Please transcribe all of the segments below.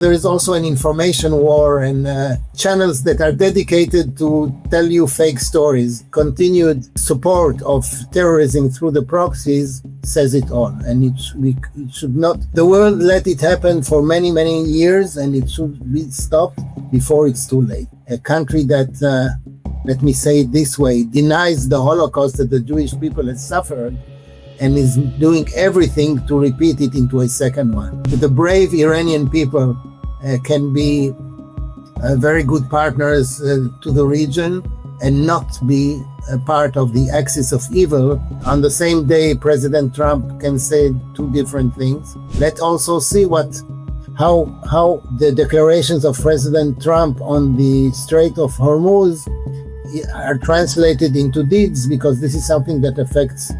There is also an information war and channels that are dedicated to tell you fake stories. Continued support of terrorism through the proxies says it all. And it should not, the world let it happen for many, many years, and it should be stopped before it's too late. A country that, let me say it this way, denies the Holocaust that the Jewish people have suffered and is doing everything to repeat it into a second one. The brave Iranian people can be very good partners to the region and not be a part of the axis of evil. On the same day, President Trump can say two different things. Let's also see how the declarations of President Trump on the Strait of Hormuz are translated into deeds, because this is something that affects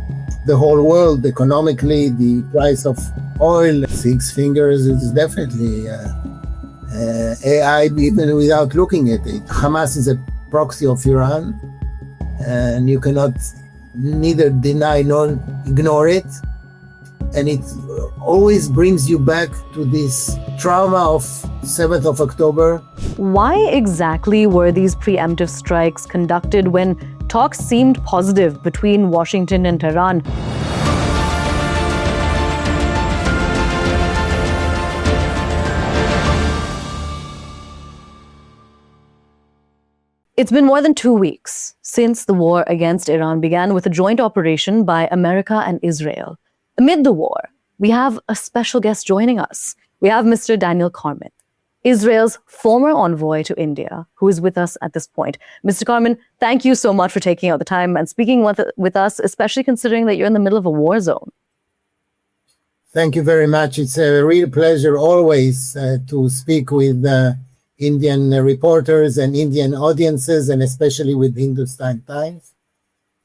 the whole world economically. The price of oil, six fingers, is definitely AI, even without looking at it. Hamas is a proxy of Iran, and you cannot neither deny nor ignore it. And it always brings you back to this trauma of 7th of October. Why exactly were these preemptive strikes conducted when talks seemed positive between Washington and Tehran? It's been more than 2 weeks since the war against Iran began with a joint operation by America and Israel. Amid the war, we have a special guest joining us. We have Mr. Daniel Carmon, Israel's former envoy to India, who is with us at this point. Mr. Carmon, thank you so much for taking out the time and speaking with us, especially considering that you're in the middle of a war zone. Thank you very much. It's a real pleasure always to speak with Indian reporters and Indian audiences, and especially with Hindustan Times.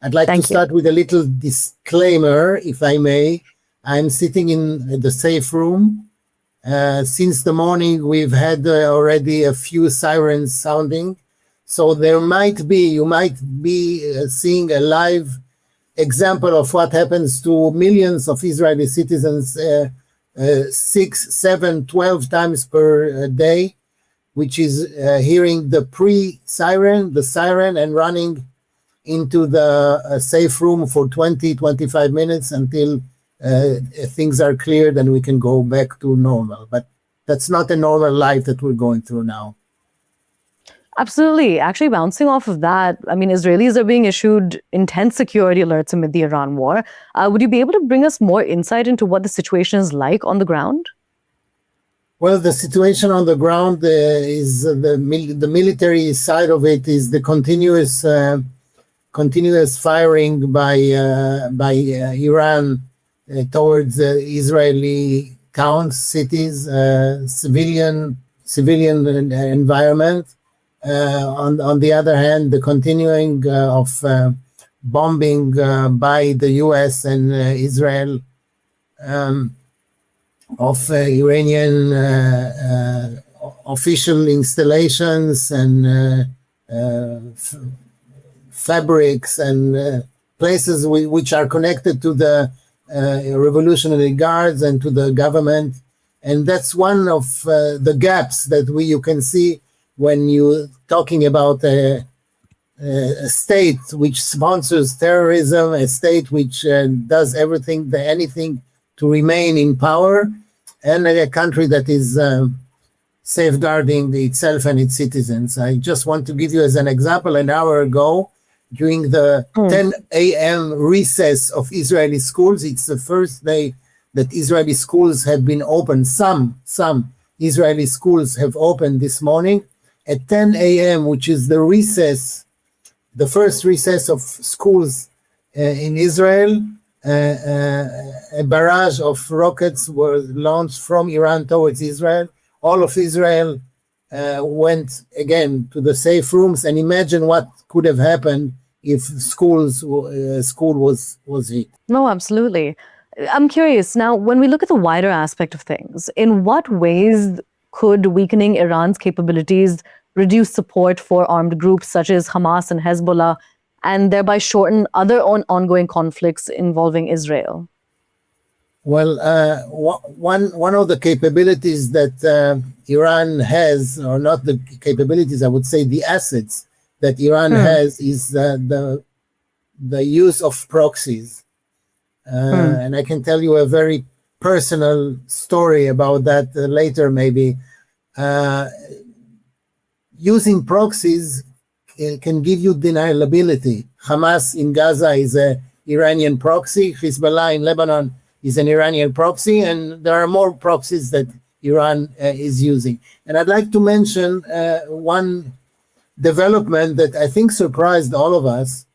I'd like to start with a little disclaimer, if I may. I'm sitting in the safe room. Since the morning, we've had already a few sirens sounding. So you might be seeing a live example of what happens to millions of Israeli citizens 6, 7, 12 times per day, which is hearing the pre-siren, the siren, and running into the safe room for 20, 25 minutes until things are cleared and we can go back to normal. But that's not a normal life that we're going through now. Absolutely. Actually, bouncing off of that, I mean, Israelis are being issued intense security alerts amid the Iran war. Would you be able to bring us more insight into what the situation is like on the ground? Well, the situation on the ground is the military side of it is the continuous firing by Iran towards Israeli towns, cities, civilian environment. On the other hand, the continuing of bombing by the U.S. and Israel of Iranian official installations and fabrics and places which are connected to the Revolutionary Guards and to the government. And that's one of the gaps that you can see when you're talking about a state which sponsors terrorism, a state which does anything to remain in power, and a country that is safeguarding itself and its citizens. I just want to give you as an example, an hour ago, during the 10 a.m. recess of Israeli schools, it's the first day that Israeli schools have been opened. Some Israeli schools have opened this morning. At 10 a.m., which is the recess, the first recess of schools in Israel, a barrage of rockets were launched from Iran towards Israel. All of Israel went again to the safe rooms, and imagine what could have happened if school was hit. No, absolutely. I'm curious now, when we look at the wider aspect of things, in what ways could weakening Iran's capabilities reduce support for armed groups such as Hamas and Hezbollah, and thereby shorten other ongoing conflicts involving Israel? Well, one of the capabilities that Iran has, or not the capabilities, I would say the assets that Iran has, is the use of proxies. And I can tell you a very personal story about that later, maybe. Using proxies can give you deniability. Hamas in Gaza is an Iranian proxy. Hezbollah in Lebanon is an Iranian proxy, and there are more proxies that Iran is using. And I'd like to mention one development that I think surprised all of us,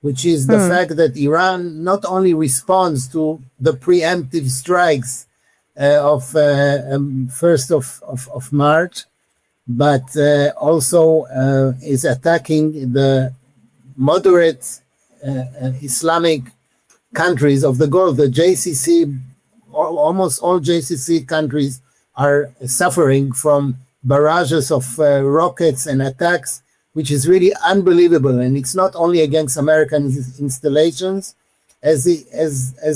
which is the fact that Iran not only responds to the preemptive strikes of 1st of March, but also is attacking the moderate Islamic countries of the Gulf. The JCC, almost all JCC countries are suffering from barrages of rockets and attacks, which is really unbelievable. And it's not only against American installations, as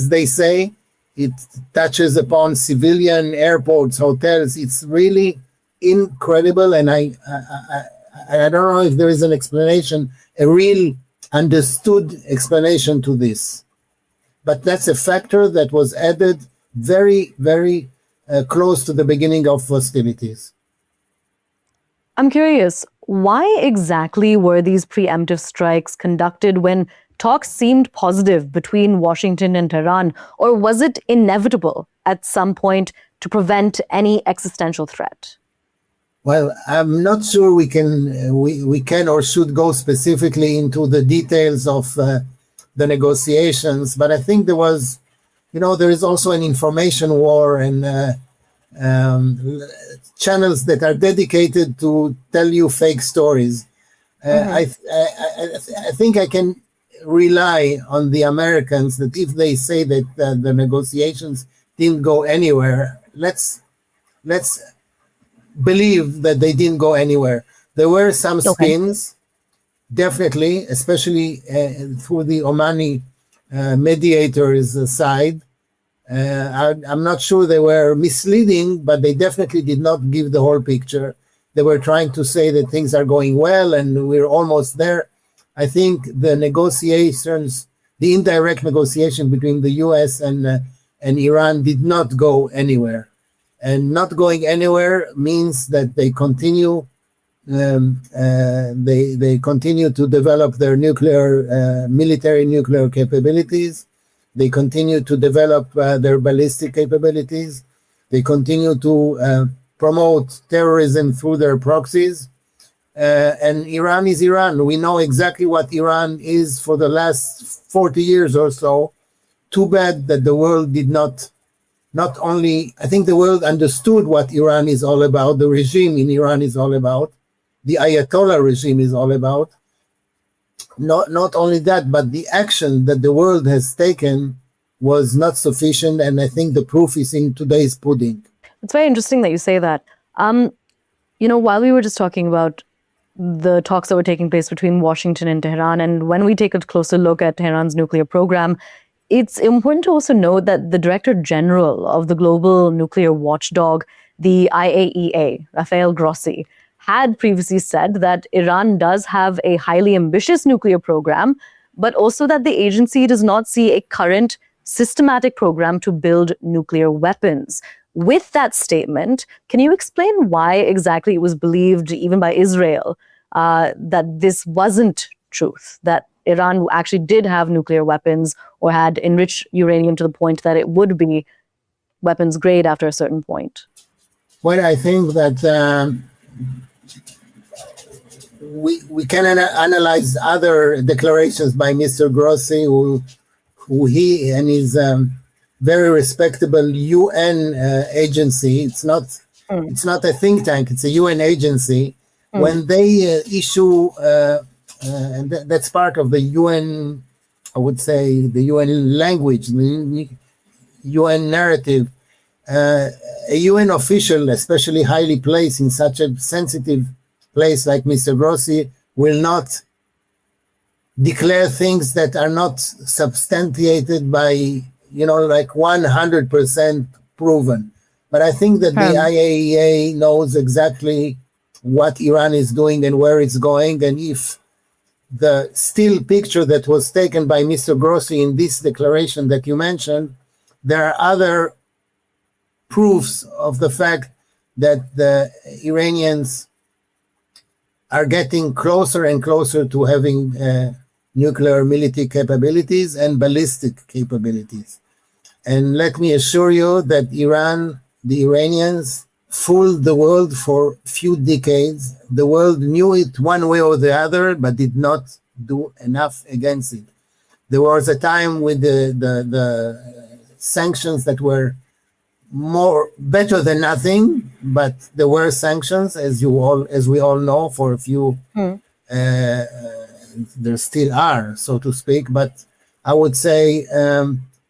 they say, it touches upon civilian airports, hotels. It's really incredible, and I don't know if there is an explanation, a real understood explanation to this. But that's a factor that was added very, very close to the beginning of hostilities. I'm curious, why exactly were these preemptive strikes conducted when talks seemed positive between Washington and Tehran, or was it inevitable at some point to prevent any existential threat? Well, I'm not sure we can or should go specifically into the details of the negotiations, but I think there was, there is also an information war and channels that are dedicated to tell you fake stories. I think I can rely on the Americans that if they say that the negotiations didn't go anywhere, let's believe that they didn't go anywhere. There were some spins, definitely, especially through the Omani mediators' side. I'm not sure they were misleading, but they definitely did not give the whole picture. They were trying to say that things are going well and we're almost there. I think the negotiations, the indirect negotiation between the US and Iran did not go anywhere. And not going anywhere means that they continue they continue to develop their military nuclear capabilities. They continue to develop their ballistic capabilities. They continue to promote terrorism through their proxies. And Iran is Iran. We know exactly what Iran is for the last 40 years or so. Too bad that the world did not only, I think the world understood what Iran is all about, the regime in Iran is all about, the Ayatollah regime is all about. Not only that, but the action that the world has taken was not sufficient, and I think the proof is in today's pudding. It's very interesting that you say that. While we were just talking about the talks that were taking place between Washington and Tehran, and when we take a closer look at Tehran's nuclear program, it's important to also note that the Director General of the global nuclear watchdog, the IAEA, Rafael Grossi, had previously said that Iran does have a highly ambitious nuclear program, but also that the agency does not see a current systematic program to build nuclear weapons. With that statement, can you explain why exactly it was believed, even by Israel, that this wasn't truth, that Iran actually did have nuclear weapons or had enriched uranium to the point that it would be weapons grade after a certain point? Well, I think that we can analyze other declarations by Mr. Grossi, who he and his very respectable UN agency. It's not a think tank. It's a UN agency. When they issue, and that's part of the UN, I would say, the UN language, the UN narrative. A UN official, especially highly placed in such a sensitive place like Mr. Grossi, will not declare things that are not substantiated by like 100% proven. But I think that the IAEA knows exactly what Iran is doing and where it's going. And if the still picture that was taken by Mr. Grossi in this declaration that you mentioned, there are other proofs of the fact that the Iranians are getting closer and closer to having nuclear military capabilities and ballistic capabilities. And let me assure you that the Iranians, fooled the world for a few decades. The world knew it one way or the other, but did not do enough against it. There was a time with the sanctions that were better than nothing, but there were sanctions, as we all know, for a few. There still are, so to speak. But I would say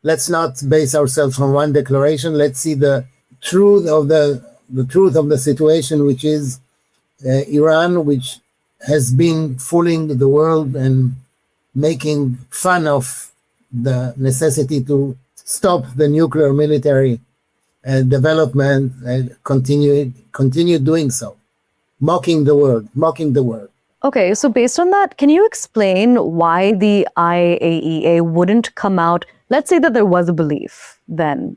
let's not base ourselves on one declaration. Let's see the truth of the situation, which is Iran, which has been fooling the world and making fun of the necessity to stop the nuclear military development and continue doing so, mocking the world. Okay, so based on that, can you explain why the IAEA wouldn't come out? Let's say that there was a belief then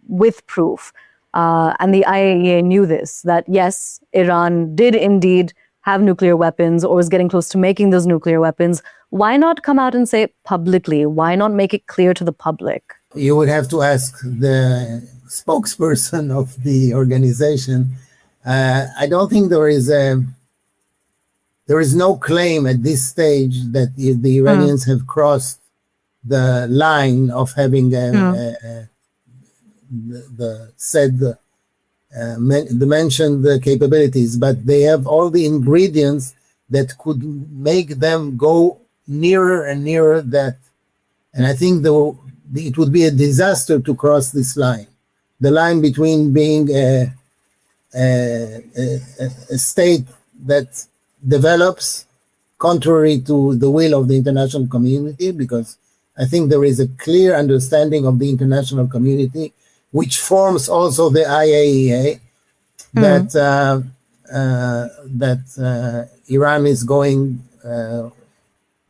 with proof, and the IAEA knew this, that yes, Iran did indeed have nuclear weapons or was getting close to making those nuclear weapons. Why not come out and say it publicly? Why not make it clear to the public? You would have to ask the spokesperson of the organization. I don't think there is no claim at this stage that the Iranians have crossed the line of having the mentioned capabilities, but they have all the ingredients that could make them go nearer and nearer that. And I think it would be a disaster to cross this line, the line between being a state that develops contrary to the will of the international community, because I think there is a clear understanding of the international community, which forms also the IAEA, that Iran is going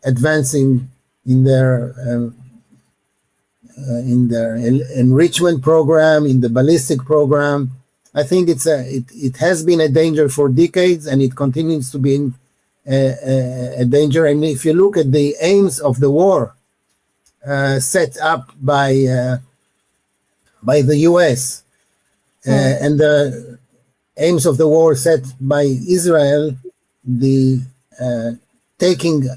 advancing in their enrichment program, in the ballistic program. I think it has been a danger for decades, and it continues to be a danger. And if you look at the aims of the war set up by the U.S. And the aims of the war set by Israel, the taking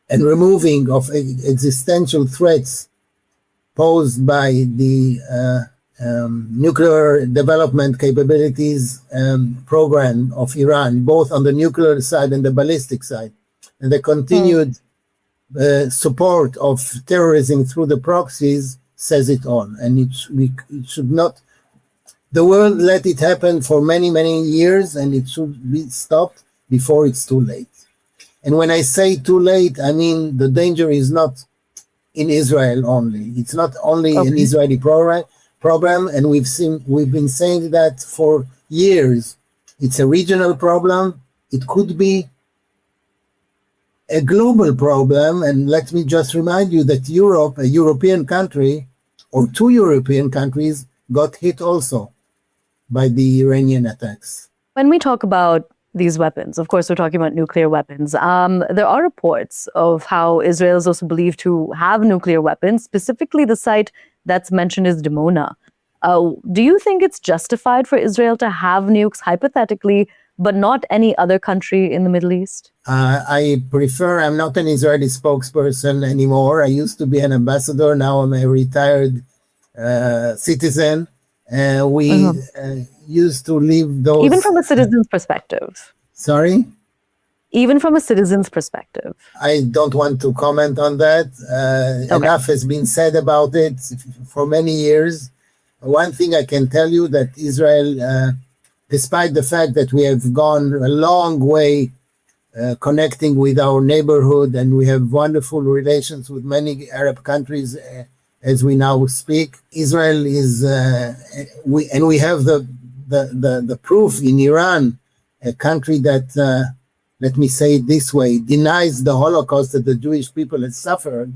and removing of existential threats posed by the nuclear development capabilities program of Iran, both on the nuclear side and the ballistic side, and the continued support of terrorism through the proxies says it all. And it should not, the world let it happen for many, many years, and it should be stopped before it's too late. And when I say too late, I mean the danger is not in Israel only. It's not only an Israeli problem, and we've been saying that for years. It's a regional problem. It could be a global problem. And let me just remind you that Europe, a European country, or two European countries, got hit also by the Iranian attacks. When we talk about these weapons, of course, we're talking about nuclear weapons. There are reports of how Israel is also believed to have nuclear weapons, specifically the site that's mentioned is Dimona. Do you think it's justified for Israel to have nukes, hypothetically, but not any other country in the Middle East? I'm not an Israeli spokesperson anymore. I used to be an ambassador. Now I'm a retired citizen. We used to leave those... Even from a citizen's perspective. Sorry? Even from a citizen's perspective. I don't want to comment on that. Enough has been said about it for many years. One thing I can tell you, that Israel, despite the fact that we have gone a long way connecting with our neighborhood, and we have wonderful relations with many Arab countries as we now speak. Israel is, we have the proof in Iran, a country that, let me say it this way, denies the Holocaust that the Jewish people had suffered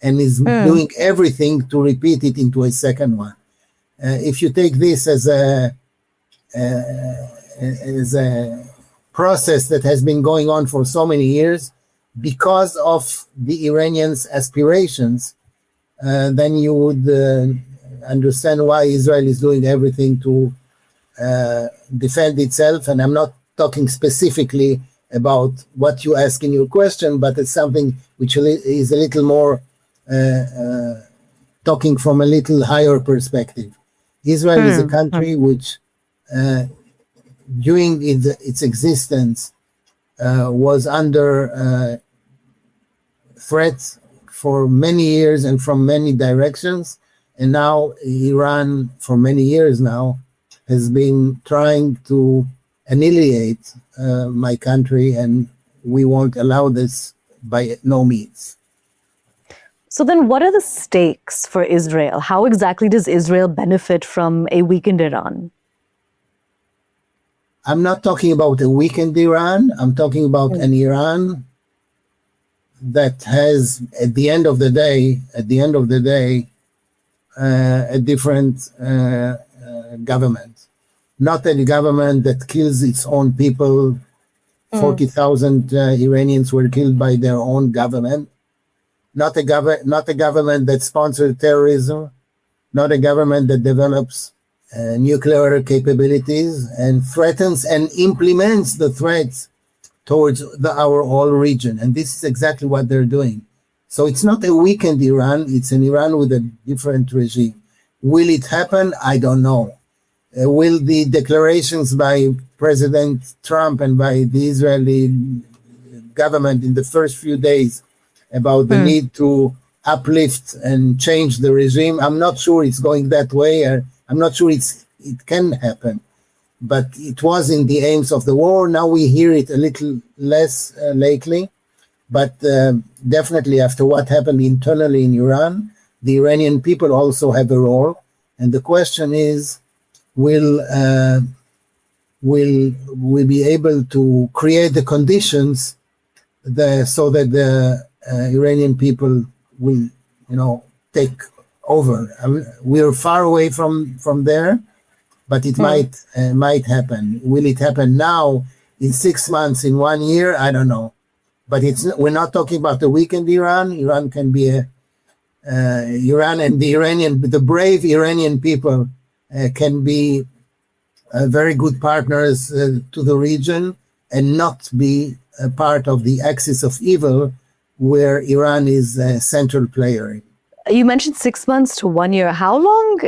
and is doing everything to repeat it into a second one. If you take this as a process that has been going on for so many years because of the Iranians' aspirations, then you would understand why Israel is doing everything to defend itself. And I'm not talking specifically about what you ask in your question, but it's something which is a little more talking from a little higher perspective. Israel is a country which during its existence was under threat for many years and from many directions. And now Iran, for many years now, has been trying to annihilate my country, and we won't allow this by no means. So then what are the stakes for Israel? How exactly does Israel benefit from a weakened Iran? I'm not talking about a weakened Iran. I'm talking about an Iran that has, at the end of the day, a different government. Not a government that kills its own people. 40,000 Iranians were killed by their own government. Not a government that sponsors terrorism. Not a government that develops nuclear capabilities and threatens and implements the threats towards our whole region. And this is exactly what they're doing. So it's not a weakened Iran. It's an Iran with a different regime. Will it happen? I don't know. Will the declarations by President Trump and by the Israeli government in the first few days about the need to uplift and change the regime, I'm not sure it's going that way. I'm not sure it can happen. But it was in the aims of the war. Now we hear it a little less lately. But definitely after what happened internally in Iran, the Iranian people also have a role. And the question is, will we be able to create the conditions so that the Iranian people will, take over? I mean, we're far away from there, but it might happen. Will it happen now, in 6 months, in 1 year? I don't know. But we're not talking about the weakened Iran. Iran can be Iran and the brave Iranian people can be very good partners to the region and not be a part of the axis of evil where Iran is a central player. You mentioned 6 months to 1 year. How long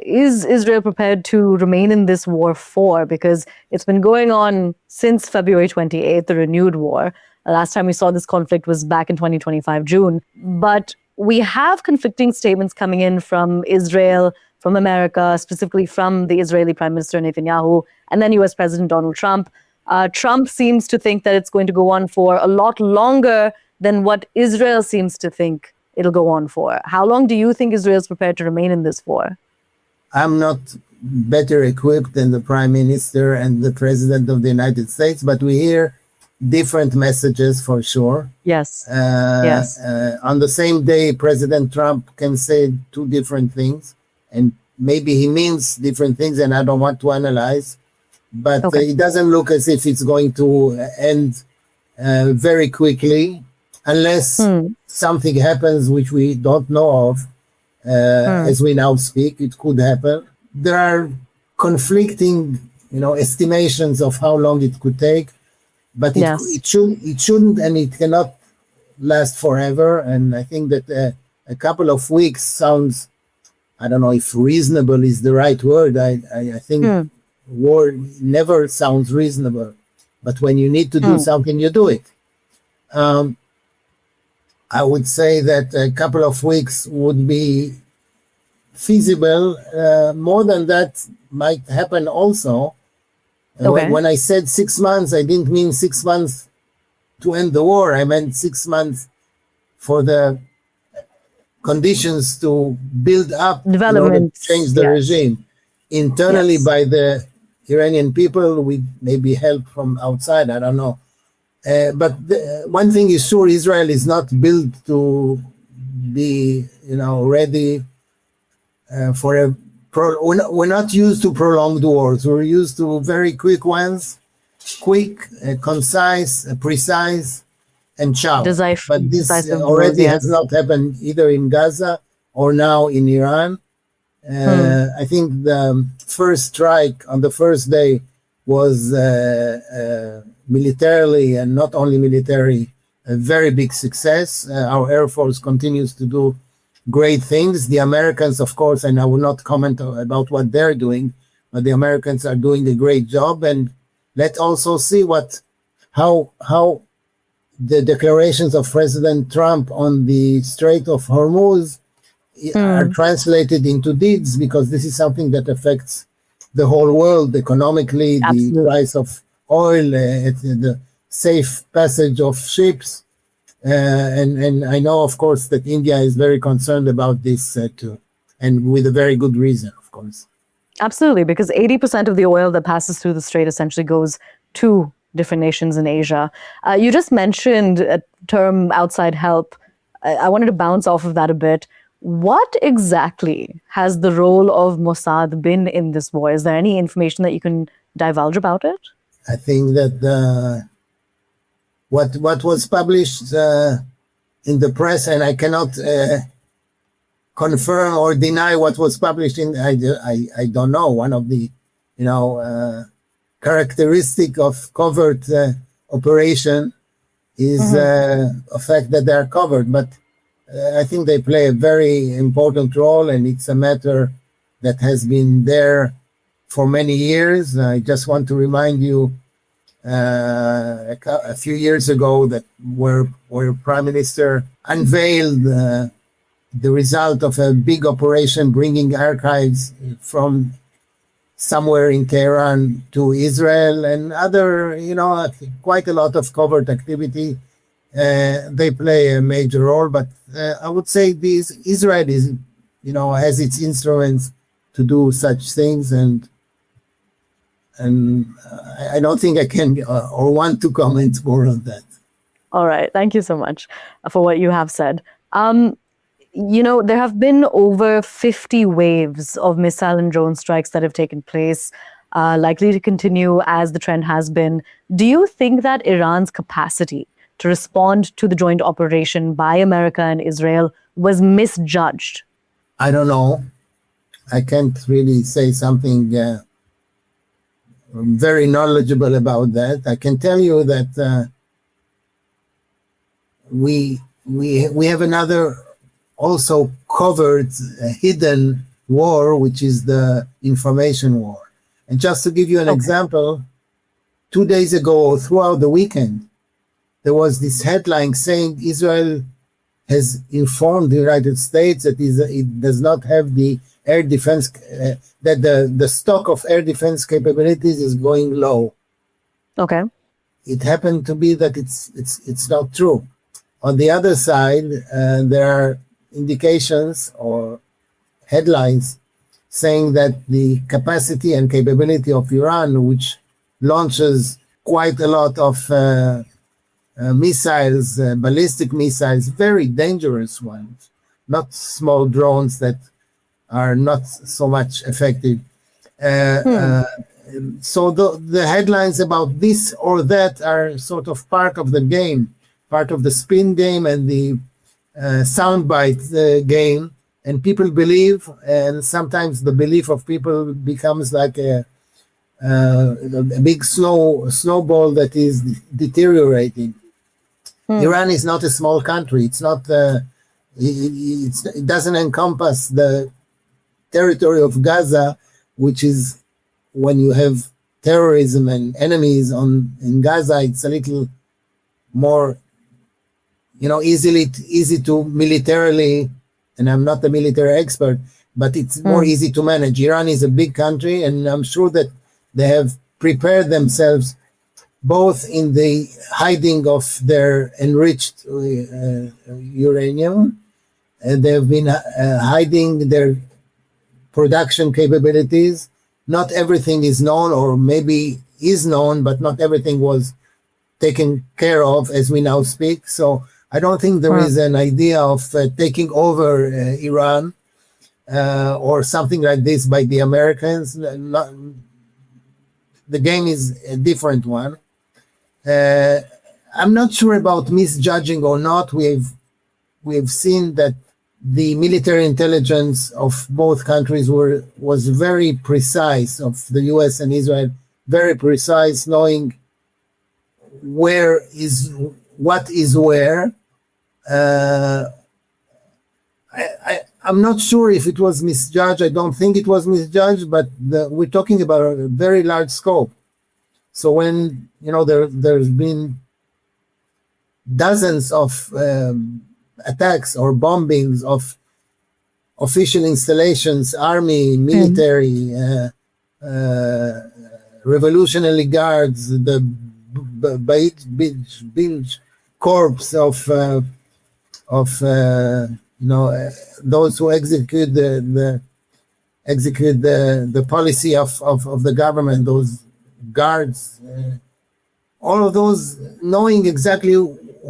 is Israel prepared to remain in this war for? Because it's been going on since February 28th, the renewed war. Last time we saw this conflict was back in 2025, June. But we have conflicting statements coming in from Israel, from America, specifically from the Israeli Prime Minister Netanyahu, and then US President Donald Trump. Trump seems to think that it's going to go on for a lot longer than what Israel seems to think it'll go on for. How long do you think Israel is prepared to remain in this war? I'm not better equipped than the Prime Minister and the President of the United States, but we hear different messages for sure. Yes. On the same day, President Trump can say two different things, and maybe he means different things, and I don't want to analyze, but it doesn't look as if it's going to end very quickly, unless something happens which we don't know of. As we now speak, it could happen. There are conflicting, estimations of how long it could take, but it shouldn't and it cannot last forever. And I think that a couple of weeks sounds, I don't know if reasonable is the right word. I think war never sounds reasonable, but when you need to do something, you do it. I would say that a couple of weeks would be feasible. More than that might happen also. When I said 6 months, I didn't mean 6 months to end the war. I meant 6 months for the conditions to build up in order to Developments, change the yes. regime internally Yes. by the Iranian people with maybe help from outside. I don't know. But one thing is sure, Israel is not built to be, ready for a. We're not used to prolonged wars. We're used to very quick ones, quick, concise, precise, and ciao. But this Decisive blows, already has yes. not happened either in Gaza or now in Iran. I think the first strike on the first day was militarily, and not only military, a very big success. Our Air Force continues to do great things. The Americans, of course, and I will not comment about what they're doing, but the Americans are doing a great job. And let's also see how the declarations of President Trump on the Strait of Hormuz are translated into deeds, because this is something that affects the whole world economically, the Absolutely. price of oil, the safe passage of ships. And I know, of course, that India is very concerned about this too, and with a very good reason, of course. Absolutely, because 80% of the oil that passes through the strait essentially goes to different nations in Asia. You just mentioned a term, outside help. I wanted to bounce off of that a bit. What exactly has the role of Mossad been in this war? Is there any information that you can divulge about it? I think that what was published in the press, and I cannot confirm or deny what was published in. I don't know. One of the characteristic of covert operation is a fact that they are covered, but I think they play a very important role, and it's a matter that has been there for many years. I just want to remind you a few years ago that where Prime Minister unveiled the result of a big operation bringing archives from somewhere in Tehran to Israel, and other, quite a lot of covert activity. They play a major role, but I would say Israel is, has its instruments to do such things, and I don't think I can or want to comment more on that. All right. Thank you so much for what you have said. There have been over 50 waves of missile and drone strikes that have taken place, likely to continue as the trend has been. Do you think that Iran's capacity to respond to the joint operation by America and Israel was misjudged? I don't know. I can't really say something very knowledgeable about that. I can tell you that we have another also covered hidden war, which is the information war. And just to give you an example, 2 days ago or throughout the weekend, there was this headline saying Israel has informed the United States that it does not have the air defense, that the stock of air defense capabilities is going low. Okay. It happened to be that it's not true. On the other side, there are indications or headlines saying that the capacity and capability of Iran, which launches quite a lot of missiles, ballistic missiles, very dangerous ones, not small drones that are not so much effective. So the headlines about this or that are sort of part of the game, part of the spin game and the soundbite game, and people believe, and sometimes the belief of people becomes like a big snowball that is deteriorating. Iran is not a small country. It's not. It doesn't encompass the territory of Gaza, which is, when you have terrorism and enemies in Gaza, it's a little more, easy to militarily, and I'm not a military expert, but it's more easy to manage. Iran is a big country, and I'm sure that they have prepared themselves both in the hiding of their enriched uranium They've been hiding their production capabilities. Not everything is known, or maybe is known, but not everything was taken care of as we now speak. So I don't think there is an idea of taking over Iran or something like this by the Americans. The game is a different one. I'm not sure about misjudging or not. We've seen that the military intelligence of both countries was very precise, of the US and Israel, very precise, knowing what is where. I'm not sure if it was misjudged. I don't think it was misjudged, but we're talking about a very large scope. So when there's been dozens of attacks or bombings of official installations, army, military, revolutionary guards, the Bilge corps of those who execute the policy of the government, those guards, all of those, knowing exactly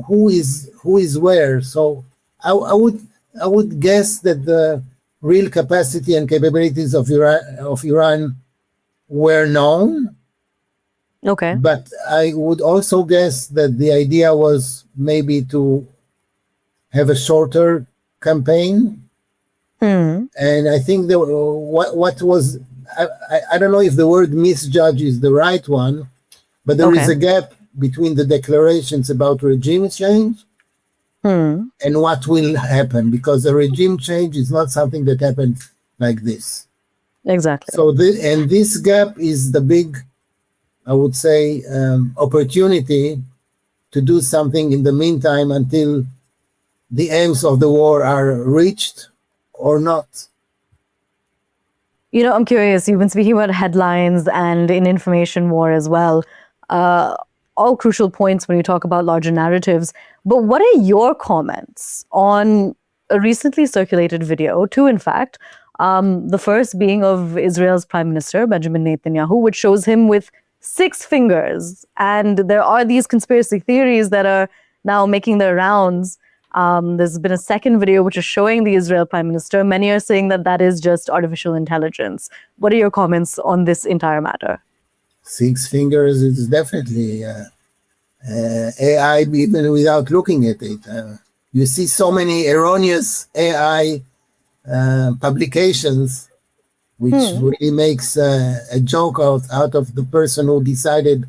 who is where. So I would guess that the real capacity and capabilities of Iran were known. Okay. But I would also guess that the idea was maybe to have a shorter campaign. And I think that what was, I don't know if the word misjudge is the right one, but there is a gap between the declarations about regime change and what will happen, because a regime change is not something that happens like this. Exactly. So this gap is the big, I would say, opportunity to do something in the meantime until the aims of the war are reached or not. I'm curious, you've been speaking about headlines and in information war as well. All crucial points when you talk about larger narratives. But what are your comments on a recently circulated video, two in fact, the first being of Israel's Prime Minister, Benjamin Netanyahu, which shows him with 6 fingers. And there are these conspiracy theories that are now making their rounds. There's been a second video which is showing the Israel Prime Minister. Many are saying that that is just artificial intelligence. What are your comments on this entire matter? 6 fingers is definitely AI, even without looking at it. You see so many erroneous AI publications, which really makes a joke out of the person who decided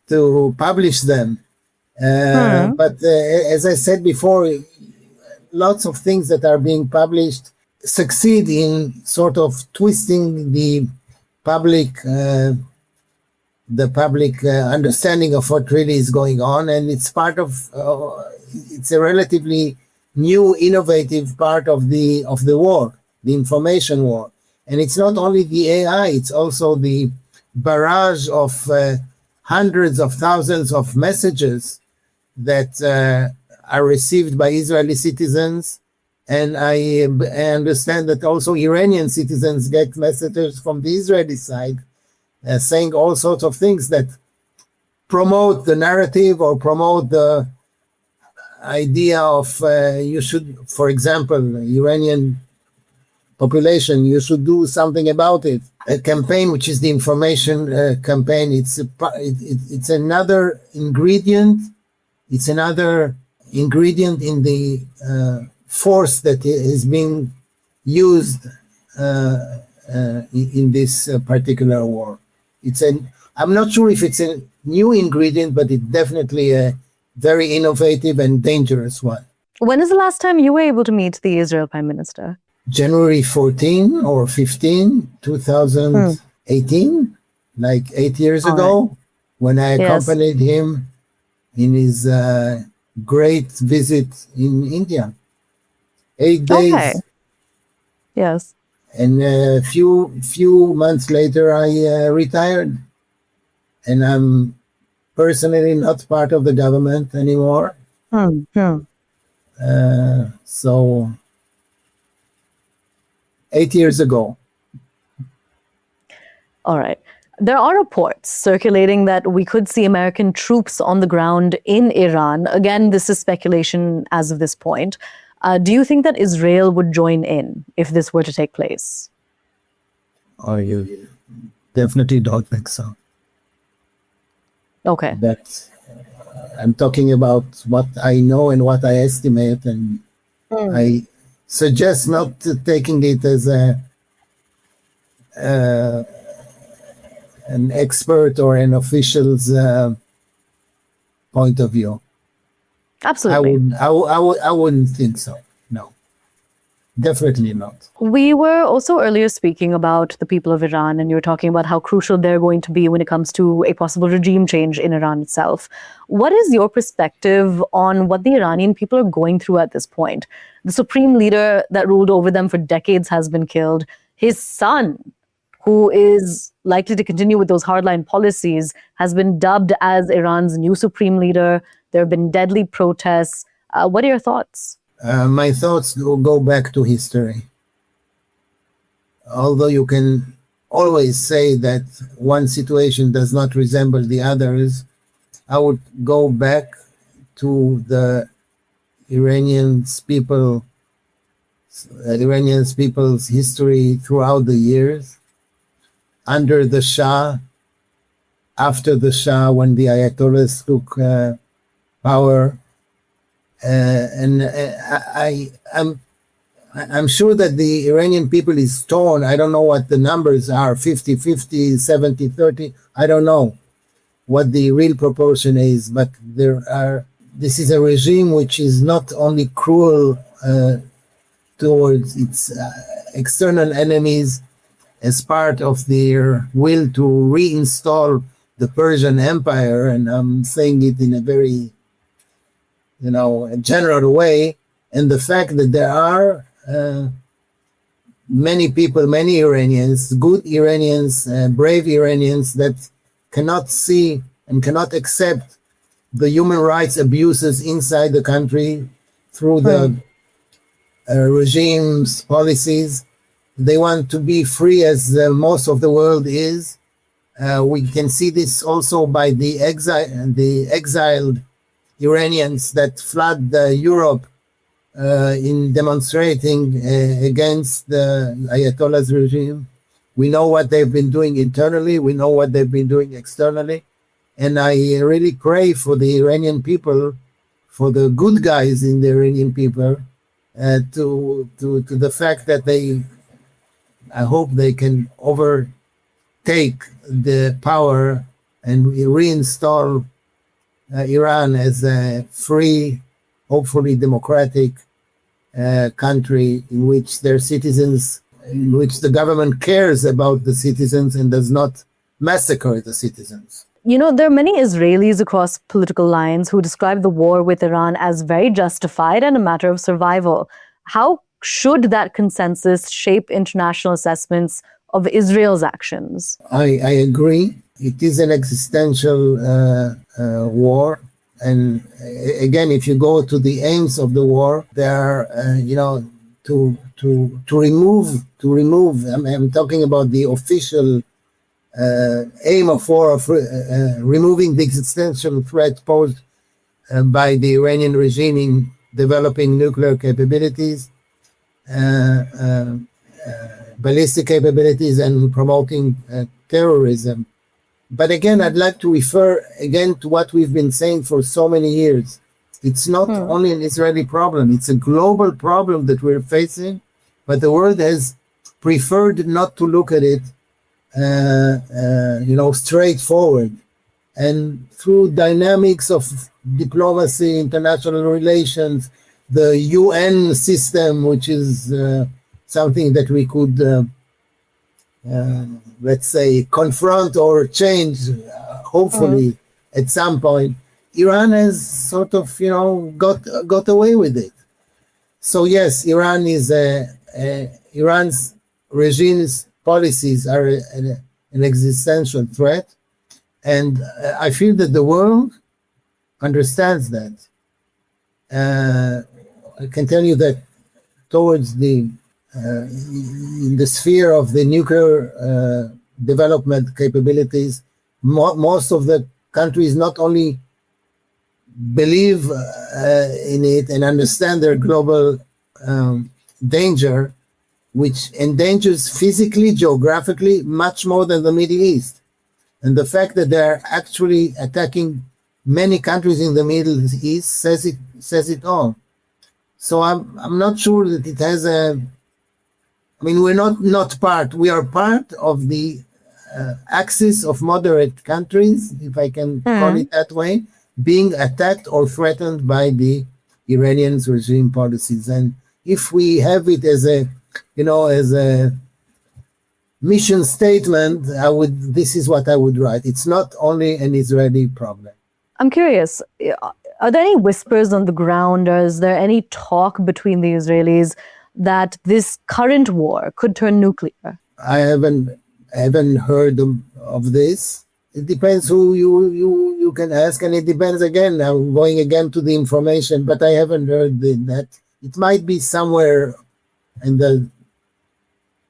to publish them. But as I said before, lots of things that are being published succeed in sort of twisting the public understanding of what really is going on, and it's part of it's a relatively new, innovative part of the war, the information war. And it's not only the AI; it's also the barrage of hundreds of thousands of messages that are received by Israeli citizens. And I understand that also Iranian citizens get messages from the Israeli side saying all sorts of things that promote the narrative or promote the idea of you should, for example, Iranian population, you should do something about it. A campaign, which is the information campaign, it's another ingredient. It's another ingredient in the force that is being used in this particular war. I'm not sure if it's a new ingredient, but it's definitely a very innovative and dangerous one. When is the last time you were able to meet the Israel Prime Minister? January 14 or 15, 2018, like 8 years ago, when I accompanied him in his great visit in India. 8 days. Okay. Yes. And a few months later, I retired. And I'm personally not part of the government anymore. So 8 years ago. All right. There are reports circulating that we could see American troops on the ground in Iran. Again, this is speculation as of this point. Do you think that Israel would join in if this were to take place? You definitely don't think so. Okay. That I'm talking about what I know and what I estimate, and I suggest not taking it as an expert or an official's point of view. Absolutely. I wouldn't think so. No, definitely not. We were also earlier speaking about the people of Iran, and you were talking about how crucial they're going to be when it comes to a possible regime change in Iran itself. What is your perspective on what the Iranian people are going through at this point? The supreme leader that ruled over them for decades has been killed. His son, who is likely to continue with those hardline policies, has been dubbed as Iran's new supreme leader. There have been deadly protests. What are your thoughts? My thoughts go back to history. Although you can always say that one situation does not resemble the others, I would go back to the Iranians people's history throughout the years, under the Shah, after the Shah, when the Ayatollahs took power, and I'm sure that the Iranian people is torn. I don't know what the numbers are, 50-50, 70-30. I don't know what the real proportion is, but this is a regime which is not only cruel towards its external enemies as part of their will to reinstall the Persian Empire, and I'm saying it in a very, general way, and the fact that there are many people, many Iranians, good Iranians, brave Iranians that cannot see and cannot accept the human rights abuses inside the country through the regime's policies. They want to be free, as most of the world is. We can see this also by the exiled Iranians that flood Europe in demonstrating against the Ayatollah's regime. We know what they've been doing internally. We know what they've been doing externally. And I really pray for the Iranian people, for the good guys in the Iranian people, to the fact that I hope they can overtake the power and reinstall Iran as a free, hopefully democratic country in which their citizens, in which the government cares about the citizens and does not massacre the citizens. There are many Israelis across political lines who describe the war with Iran as very justified and a matter of survival. How should that consensus shape international assessments of Israel's actions? I agree. It is an existential war. And again, if you go to the aims of the war, they are, to remove. I'm talking about the official aim of war of removing the existential threat posed by the Iranian regime in developing nuclear capabilities, ballistic capabilities, and promoting terrorism. But again, I'd like to refer again to what we've been saying for so many years. It's not only an Israeli problem, it's a global problem that we're facing, but the world has preferred not to look at it straightforward. And through dynamics of diplomacy, international relations, the UN system, which is something that we could, let's say, confront or change, hopefully, at some point, Iran has sort of, got away with it. So yes, Iran's regime's policies are an existential threat, and I feel that the world understands that. I can tell you that towards the in the sphere of the nuclear development capabilities, most of the countries not only believe in it and understand their global danger, which endangers physically, geographically, much more than the Middle East. And the fact that they're actually attacking many countries in the Middle East says it all. So I'm not sure that it has we're not part. We are part of the axis of moderate countries, if I can call it that way, being attacked or threatened by the Iranian regime policies. And if we have it as a mission statement, this is what I would write. It's not only an Israeli problem. I'm curious, are there any whispers on the ground, or is there any talk between the Israelis that this current war could turn nuclear? I haven't heard of this. It depends who you can ask, and it depends again. I'm going again to the information, but I haven't heard that. It might be somewhere in the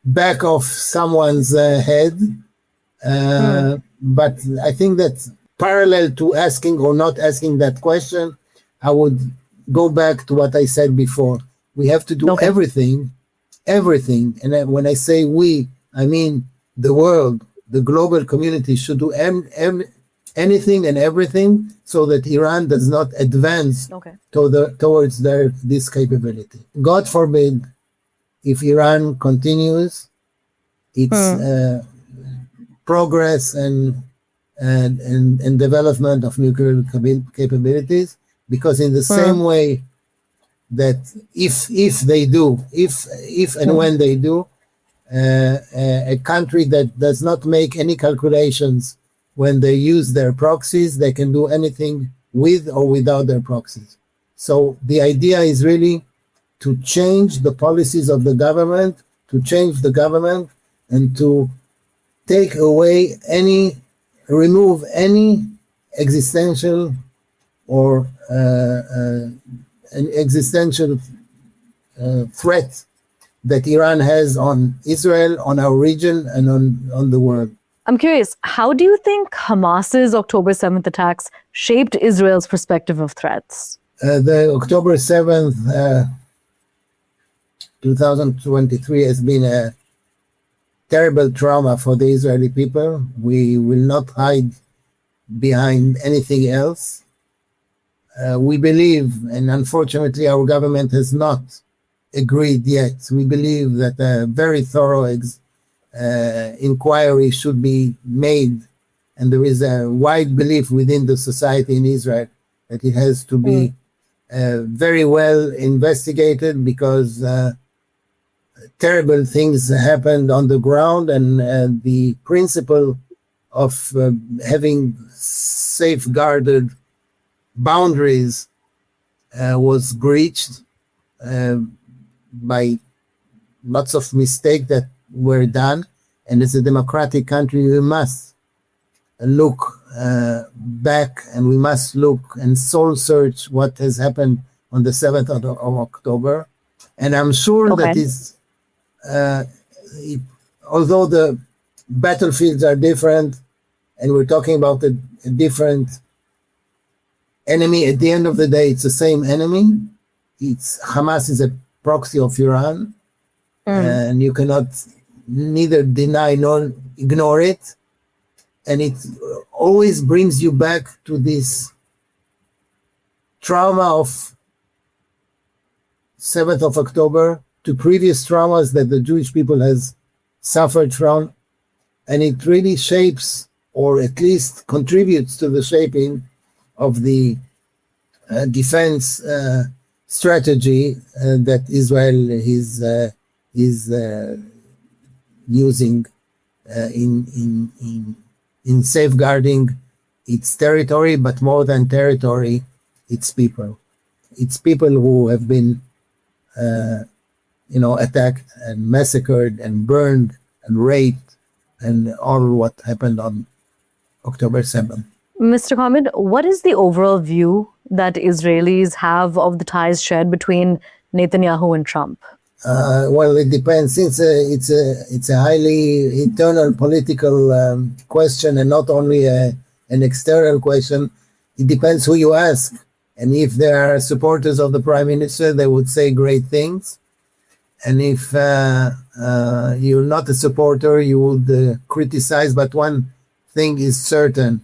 back of someone's head, but I think that parallel to asking or not asking that question, I would go back to what I said before. We have to do everything, and when I say we, I mean the world, the global community should do anything and everything so that Iran does not advance towards this capability. God forbid, if Iran continues its progress and development of nuclear capabilities, because in the same way that if and when they do, a country that does not make any calculations when they use their proxies, they can do anything with or without their proxies. So the idea is really to change the policies of the government, and to take away remove any existential or an existential threat that Iran has on Israel, on our region, and on the world. I'm curious, how do you think Hamas's October 7th attacks shaped Israel's perspective of threats? The October 7th, 2023 has been a terrible trauma for the Israeli people. We will not hide behind anything else. We believe, and unfortunately our government has not agreed yet, we believe that a very thorough inquiry should be made, and there is a wide belief within the society in Israel that it has to be very well investigated, because terrible things happened on the ground, and the principle of having safeguarded boundaries was breached by lots of mistakes that were done. And as a democratic country, we must look back, and we must look and soul search what has happened on the 7th of October. And I'm sure that although the battlefields are different, and we're talking about a different enemy, at the end of the day, it's the same enemy. Hamas is a proxy of Iran, and you cannot neither deny nor ignore it. And it always brings you back to this trauma of 7th of October, to previous traumas that the Jewish people has suffered from. And it really shapes, or at least contributes to the shaping of the defense strategy that Israel is using in safeguarding its territory, but more than territory, its people. It's people who have been attacked and massacred and burned and raped, and all what happened on October 7th. Mr. Carmon, what is the overall view that Israelis have of the ties shared between Netanyahu and Trump? Well, it depends. Since it's a highly internal political question and not only an external question, it depends who you ask. And if there are supporters of the prime minister, they would say great things. And if you're not a supporter, you would criticize. But one thing is certain: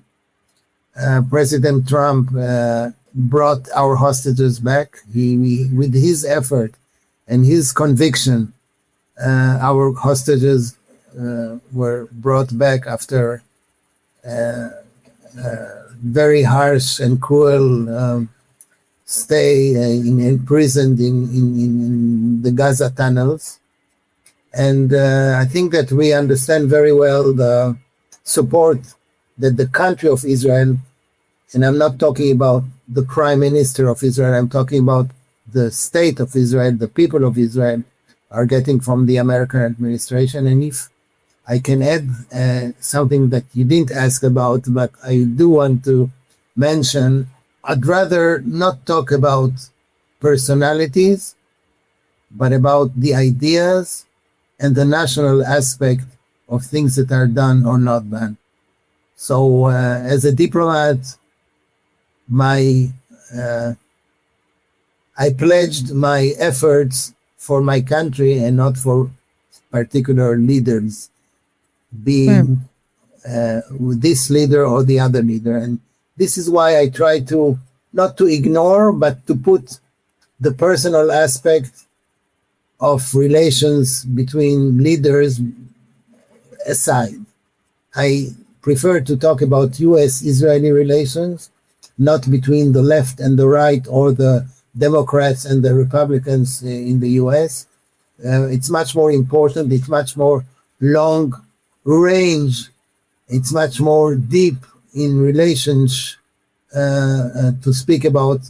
President Trump brought our hostages back. With his effort and his conviction, our hostages were brought back after very harsh and cruel stay imprisoned in the Gaza tunnels. And I think that we understand very well the support that the country of Israel, and I'm not talking about the prime minister of Israel, I'm talking about the state of Israel, the people of Israel, are getting from the American administration. And if I can add something that you didn't ask about, but I do want to mention, I'd rather not talk about personalities, but about the ideas and the national aspect of things that are done or not done. So as a diplomat, I pledged my efforts for my country and not for particular leaders, being this leader or the other leader. And this is why I try to not to ignore, but to put the personal aspect of relations between leaders aside. I prefer to talk about US-Israeli relations, not between the left and the right or the Democrats and the Republicans in the US. It's much more important, it's much more long range, it's much more deep in relations to speak about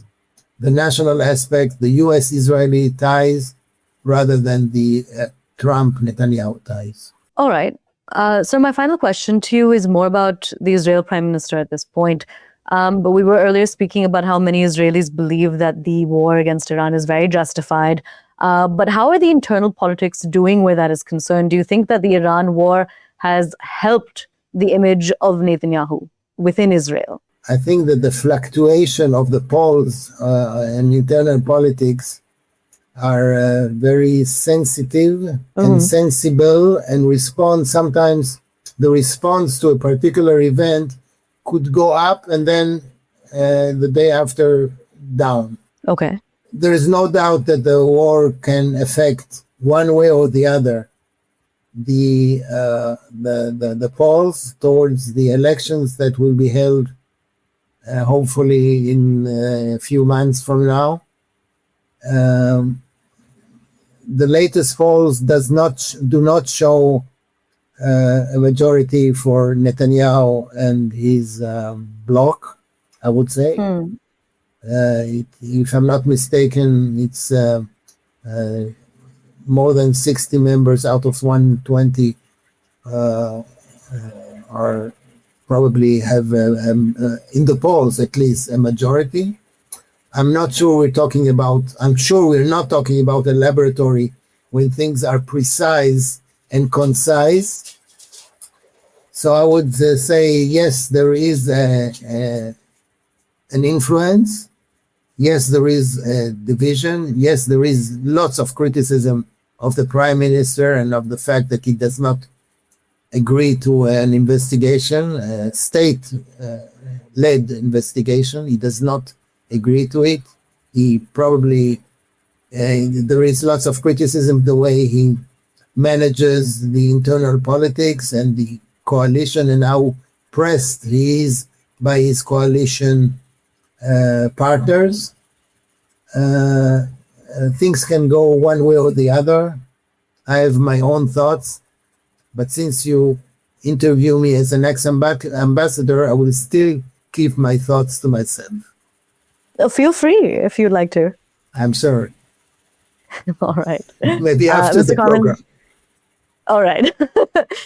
the national aspect, the US-Israeli ties, rather than the Trump-Netanyahu ties. All right. So my final question to you is more about the Israel Prime Minister at this point. But we were earlier speaking about how many Israelis believe that the war against Iran is very justified. But how are the internal politics doing where that is concerned? Do you think that the Iran war has helped the image of Netanyahu within Israel? I think that the fluctuation of the polls and internal politics are very sensitive and sensible, and respond. Sometimes the response to a particular event could go up and then the day after down. Okay. There is no doubt that the war can affect one way or the other the polls towards the elections that will be held hopefully in a few months from now. The latest polls do not show a majority for Netanyahu and his bloc, I would say. If I'm not mistaken, it's more than 60 members out of 120 are probably have in the polls at least a majority. I'm sure we're not talking about a laboratory when things are precise and concise. So I would say, yes, there is an influence. Yes, there is a division. Yes, there is lots of criticism of the prime minister and of the fact that he does not agree to an investigation, a state-led investigation. He does not agree to it. He probably, there is lots of criticism the way he manages the internal politics and the coalition and how pressed he is by his coalition partners. Things can go one way or the other. I have my own thoughts, but since you interview me as an ex-ambassador, I will still keep my thoughts to myself. Feel free if you'd like to. I'm sorry. All right. Maybe after the program. All right.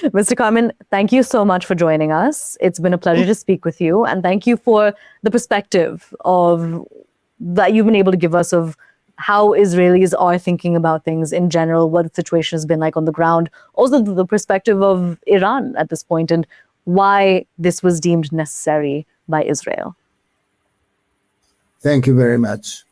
Mr. Carmon, thank you so much for joining us. It's been a pleasure to speak with you. And thank you for the perspective that you've been able to give us of how Israelis are thinking about things in general, what the situation has been like on the ground, also the perspective of Iran at this point, and why this was deemed necessary by Israel. Thank you very much.